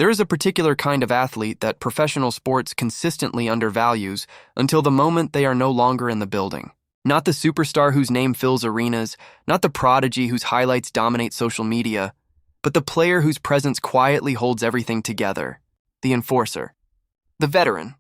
There is a particular kind of athlete that professional sports consistently undervalues until the moment they are no longer in the building. Not the superstar whose name fills arenas, not the prodigy whose highlights dominate social media, but the player whose presence quietly holds everything together. The enforcer. The veteran.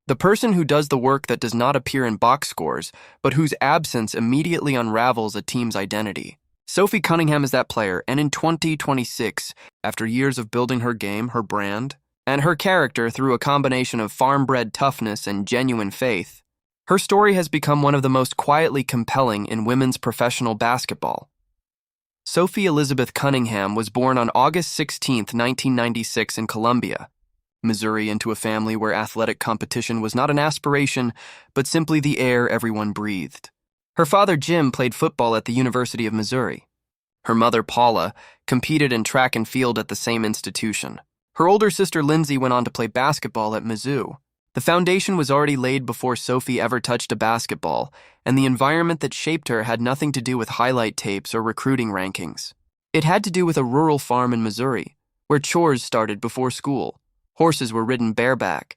The person who does the work that does not appear in box scores, but whose absence immediately unravels a team's identity. Sophie Cunningham is that player, and in 2026, after years of building her game, her brand, and her character through a combination of farm-bred toughness and genuine faith, her story has become one of the most quietly compelling in women's professional basketball. Sophie Elizabeth Cunningham was born on August 16, 1996 in Columbia, Missouri, into a family where athletic competition was not an aspiration, but simply the air everyone breathed. Her father, Jim, played football at the University of Missouri. Her mother, Paula, competed in track and field at the same institution. Her older sister, Lindsay, went on to play basketball at Mizzou. The foundation was already laid before Sophie ever touched a basketball, and the environment that shaped her had nothing to do with highlight tapes or recruiting rankings. It had to do with a rural farm in Missouri, where chores started before school, horses were ridden bareback,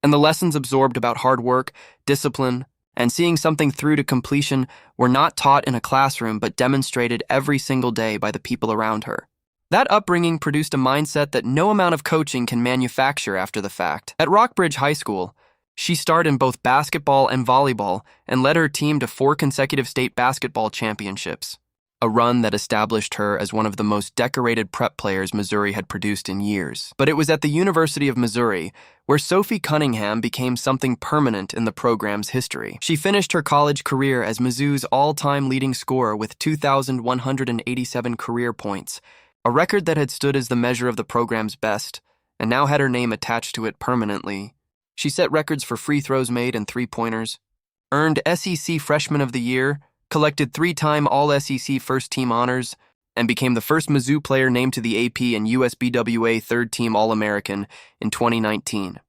and the lessons absorbed about hard work, discipline, and seeing something through to completion were not taught in a classroom but demonstrated every single day by the people around her. That upbringing produced a mindset that no amount of coaching can manufacture after the fact. At Rockbridge High School, she starred in both basketball and volleyball and led her team to 4 consecutive state basketball championships, a run that established her as one of the most decorated prep players Missouri had produced in years. But it was at the University of Missouri where Sophie Cunningham became something permanent in the program's history. She finished her college career as Mizzou's all-time leading scorer with 2,187 career points, a record that had stood as the measure of the program's best, and now had her name attached to it permanently. She set records for free throws made and three-pointers, earned SEC Freshman of the Year, collected 3-time All-SEC first-team honors, and became the first Mizzou player named to the AP and USBWA third-team All-American in 2019.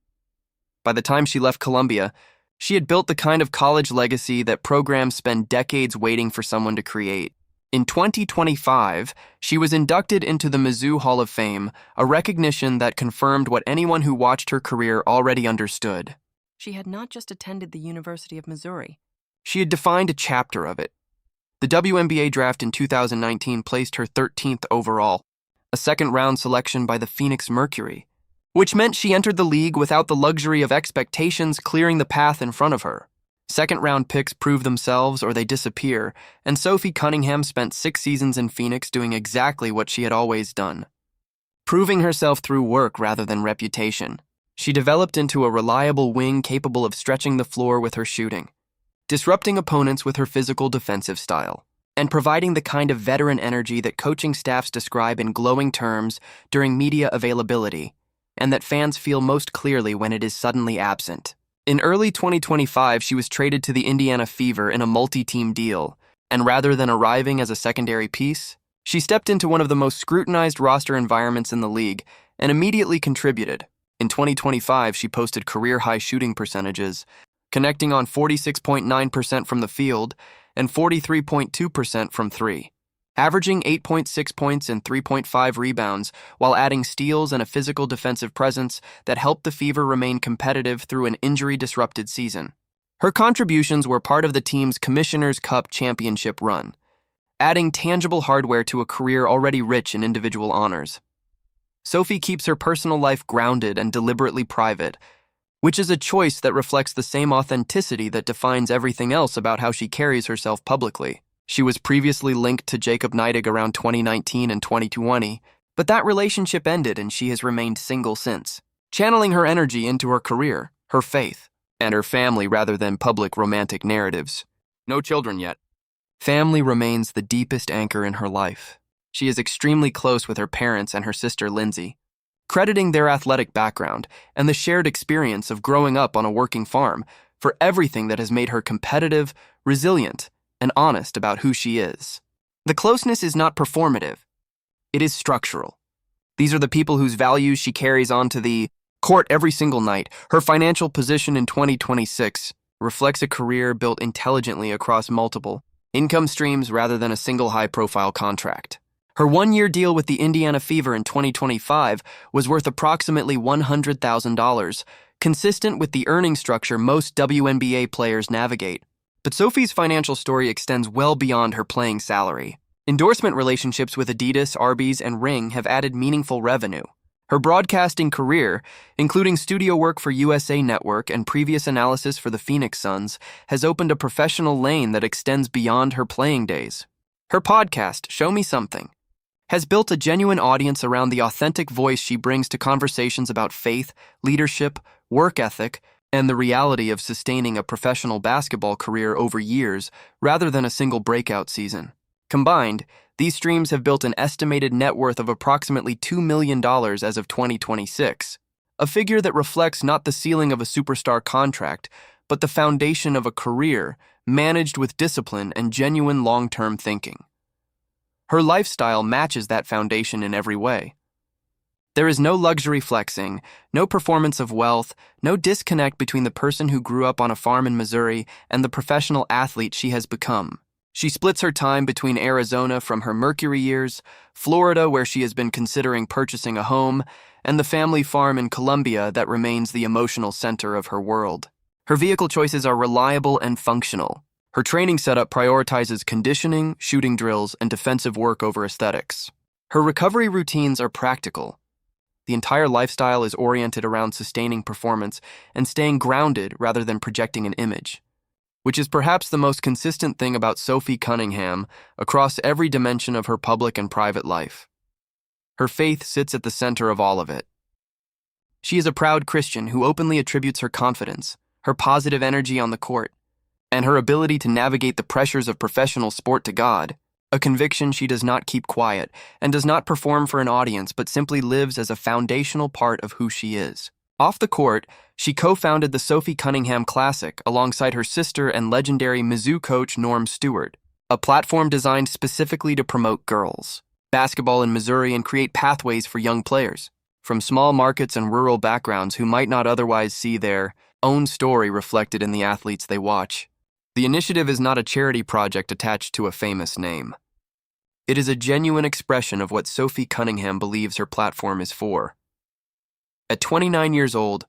By the time she left Columbia, she had built the kind of college legacy that programs spend decades waiting for someone to create. In 2025, she was inducted into the Mizzou Hall of Fame, a recognition that confirmed what anyone who watched her career already understood. She had not just attended the University of Missouri. She had defined a chapter of it. The WNBA draft in 2019 placed her 13th overall, a second-round selection by the Phoenix Mercury, which meant she entered the league without the luxury of expectations clearing the path in front of her. Second-round picks prove themselves or they disappear, and Sophie Cunningham spent 6 seasons in Phoenix doing exactly what she had always done, proving herself through work rather than reputation. She developed into a reliable wing capable of stretching the floor with her shooting, disrupting opponents with her physical defensive style, and providing the kind of veteran energy that coaching staffs describe in glowing terms during media availability, and that fans feel most clearly when it is suddenly absent. In early 2025, she was traded to the Indiana Fever in a multi-team deal, and rather than arriving as a secondary piece, she stepped into one of the most scrutinized roster environments in the league and immediately contributed. In 2025, she posted career-high shooting percentages, connecting on 46.9% from the field and 43.2% from three, averaging 8.6 points and 3.5 rebounds while adding steals and a physical defensive presence that helped the Fever remain competitive through an injury-disrupted season. Her contributions were part of the team's Commissioner's Cup championship run, adding tangible hardware to a career already rich in individual honors. Sophie keeps her personal life grounded and deliberately private, which is a choice that reflects the same authenticity that defines everything else about how she carries herself publicly. She was previously linked to Jacob Neidig around 2019 and 2020, but that relationship ended and she has remained single since, channeling her energy into her career, her faith, and her family rather than public romantic narratives. No children yet. Family remains the deepest anchor in her life. She is extremely close with her parents and her sister Lindsay, crediting their athletic background and the shared experience of growing up on a working farm for everything that has made her competitive, resilient, and honest about who she is. The closeness is not performative. It is structural. These are the people whose values she carries onto the court every single night. Her financial position in 2026 reflects a career built intelligently across multiple income streams rather than a single high-profile contract. Her one-year deal with the Indiana Fever in 2025 was worth approximately $100,000, consistent with the earning structure most WNBA players navigate. But Sophie's financial story extends well beyond her playing salary. Endorsement relationships with Adidas, Arby's, and Ring have added meaningful revenue. Her broadcasting career, including studio work for USA Network and previous analysis for the Phoenix Suns, has opened a professional lane that extends beyond her playing days. Her podcast, Show Me Something, has built a genuine audience around the authentic voice she brings to conversations about faith, leadership, work ethic, and the reality of sustaining a professional basketball career over years rather than a single breakout season. Combined, these streams have built an estimated net worth of approximately $2 million as of 2026, a figure that reflects not the ceiling of a superstar contract, but the foundation of a career managed with discipline and genuine long-term thinking. Her lifestyle matches that foundation in every way. There is no luxury flexing, no performance of wealth, no disconnect between the person who grew up on a farm in Missouri and the professional athlete she has become. She splits her time between Arizona from her Mercury years, Florida where she has been considering purchasing a home, and the family farm in Colombia that remains the emotional center of her world. Her vehicle choices are reliable and functional. Her training setup prioritizes conditioning, shooting drills, and defensive work over aesthetics. Her recovery routines are practical. The entire lifestyle is oriented around sustaining performance and staying grounded rather than projecting an image, which is perhaps the most consistent thing about Sophie Cunningham across every dimension of her public and private life. Her faith sits at the center of all of it. She is a proud Christian who openly attributes her confidence, her positive energy on the court, and her ability to navigate the pressures of professional sport to God, a conviction she does not keep quiet and does not perform for an audience but simply lives as a foundational part of who she is. Off the court, she co-founded the Sophie Cunningham Classic alongside her sister and legendary Mizzou coach Norm Stewart, a platform designed specifically to promote girls basketball in Missouri and create pathways for young players from small markets and rural backgrounds who might not otherwise see their own story reflected in the athletes they watch. The initiative is not a charity project attached to a famous name. It is a genuine expression of what Sophie Cunningham believes her platform is for. At 29 years old,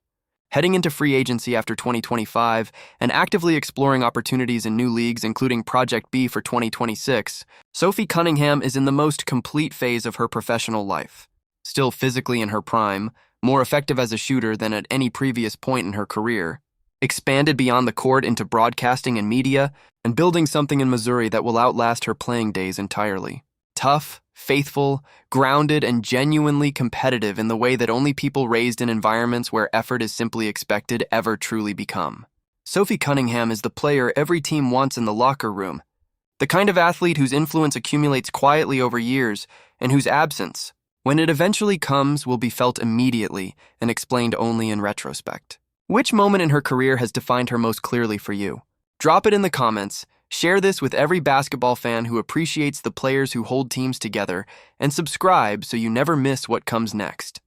heading into free agency after 2025, and actively exploring opportunities in new leagues including Project B for 2026, Sophie Cunningham is in the most complete phase of her professional life. Still physically in her prime, more effective as a shooter than at any previous point in her career, expanded beyond the court into broadcasting and media, and building something in Missouri that will outlast her playing days entirely. Tough, faithful, grounded, and genuinely competitive in the way that only people raised in environments where effort is simply expected ever truly become. Sophie Cunningham is the player every team wants in the locker room, the kind of athlete whose influence accumulates quietly over years and whose absence, when it eventually comes, will be felt immediately and explained only in retrospect. Which moment in her career has defined her most clearly for you? Drop it in the comments. Share this with every basketball fan who appreciates the players who hold teams together, and subscribe so you never miss what comes next.